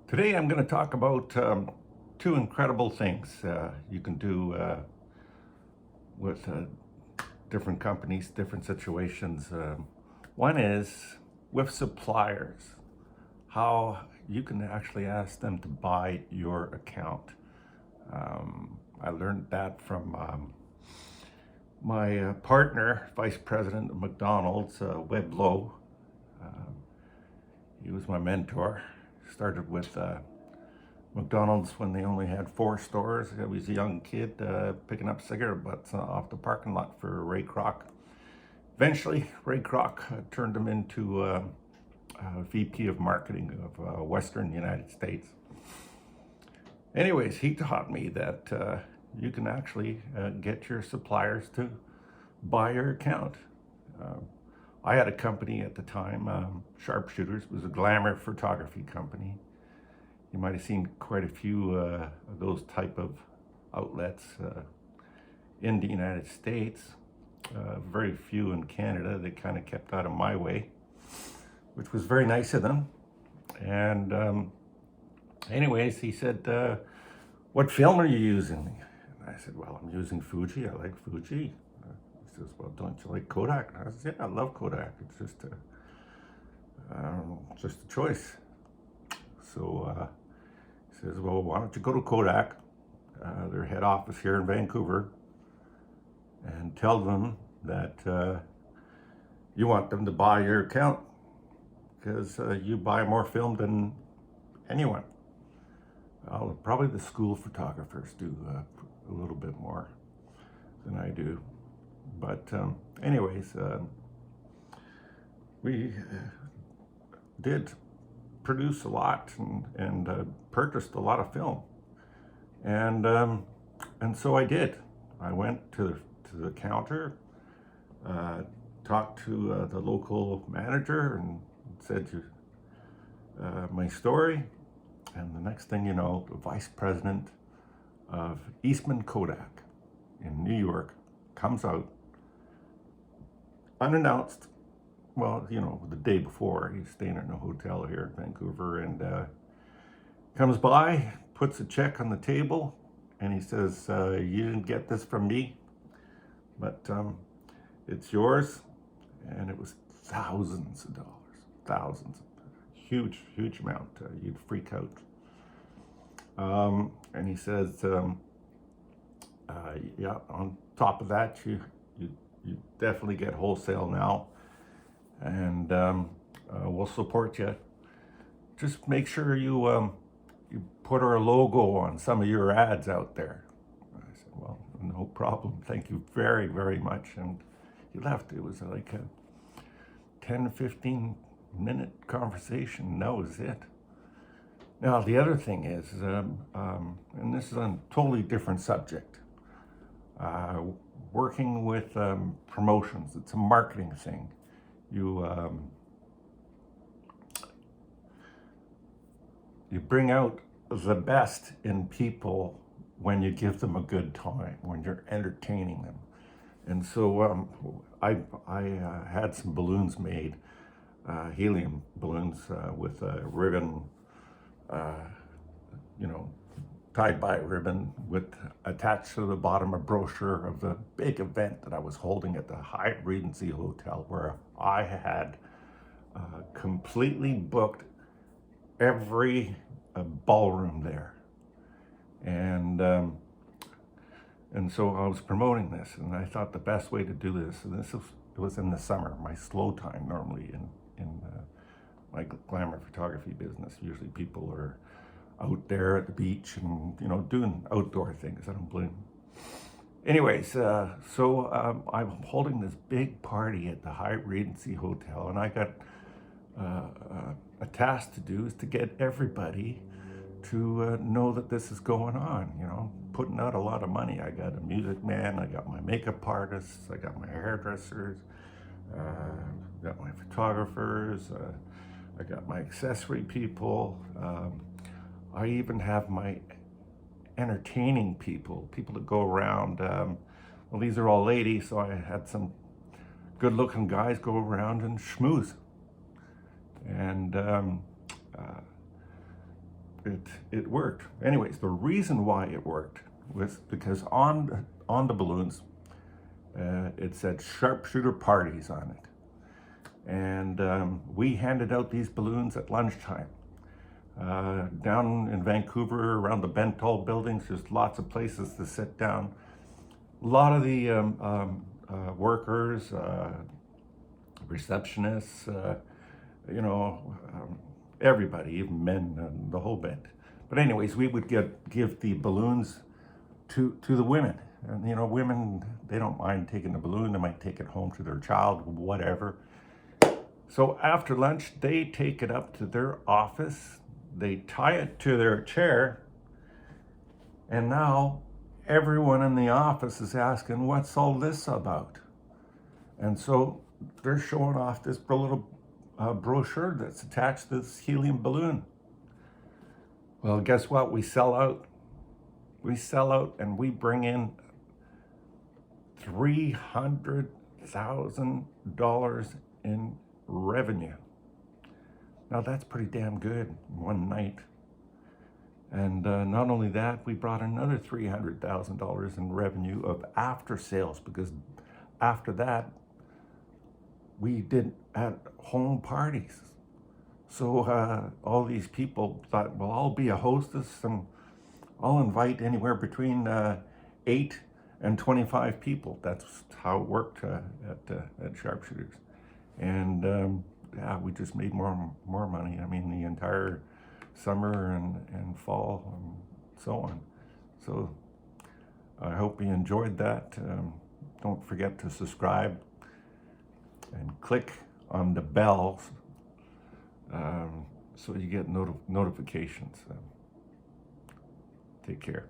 Today I'm going to talk about two incredible things you can do with different companies, different situations. One is with suppliers, how you can actually ask them to buy your account. I learned that from my partner, Vice President of McDonald's, Webb Lowe. He was my mentor. Started with McDonald's when they only had 4 stores. I was a young kid picking up cigarette butts off the parking lot for Ray Kroc. Eventually, Ray Kroc turned him into VP of Marketing of Western United States. Anyways, he taught me that you can actually get your suppliers to buy your account. I had a company at the time, Sharpshooters. It was a glamour photography company. You might have seen quite a few of those type of outlets in the United States. Very few in Canada. They kind of kept out of my way, which was very nice of them. And anyways, he said, what film are you using? And I said, well, I'm using Fuji. I like Fuji. He says, well, don't you like Kodak? And I said, yeah, I love Kodak. It's just a choice. So he says, well, why don't you go to Kodak, their head office here in Vancouver, and tell them that you want them to buy your account because you buy more film than anyone. Well, probably the school photographers do a little bit more than I do. But anyways, we did produce a lot and purchased a lot of film. And so I did. I went to the counter, talked to the local manager and said my story. And the next thing you know, the vice president of Eastman Kodak in New York comes out unannounced. Well, you know, the day before, he's staying in a hotel here in Vancouver, and comes by, puts a check on the table, and he says, you didn't get this from me, but it's yours. And it was thousands of dollars, thousands, huge, huge amount. You'd freak out. And he says, yeah, on top of that, you definitely get wholesale now, and we'll support you. Just make sure you put our logo on some of your ads out there. I said, well, no problem. Thank you very, very much. And he left. It was like a 10, 15-minute conversation. And that was it. Now, the other thing is, and this is a totally different subject, working with promotions. It's a marketing thing. You bring out the best in people when you give them a good time, when you're entertaining them. And so I had some balloons made, helium balloons with a ribbon, tied by a ribbon with attached to the bottom a brochure of the big event that I was holding at the Hyatt Regency Hotel, where I had completely booked every ballroom there. And so I was promoting this, and I thought the best way to do this, and it was in the summer, my slow time normally in my glamour photography business. Usually people are out there at the beach and doing outdoor things. I don't blame them. Anyways, so I'm holding this big party at the Hyatt Regency Hotel, and I got a task to do is to get everybody to know that this is going on, putting out a lot of money. I got a music man, I got my makeup artists, I got my hairdressers, got my photographers, I got my accessory people. I even have my entertaining people that go around. Well, these are all ladies, so I had some good-looking guys go around and schmooze. And it worked. Anyways, the reason why it worked was because on the balloons, it said sharpshooter parties on it. And we handed out these balloons at lunchtime. Down in Vancouver, around the Bentall buildings, there's lots of places to sit down. A lot of the workers, receptionists, everybody, even men, and the whole bit. But anyways, we would give the balloons to the women. And women, they don't mind taking the balloon. They might take it home to their child, whatever. So after lunch, they take it up to their office. They tie it to their chair. And now everyone in the office is asking, what's all this about? And so they're showing off this little brochure that's attached to this helium balloon. Well, guess what? We sell out. We sell out, and we bring in $300,000 in revenue. Now that's pretty damn good one night. And not only that, we brought another $300,000 in revenue of after sales, because after that, we did at-home parties. So all these people thought, well, I'll be a hostess and I'll invite anywhere between 8 and 25 people. That's how it worked at Sharpshooters. And yeah, we just made more money. I mean, the entire summer and fall and so on. So I hope you enjoyed that. Don't forget to subscribe and click on the bells so you get notifications. Take care.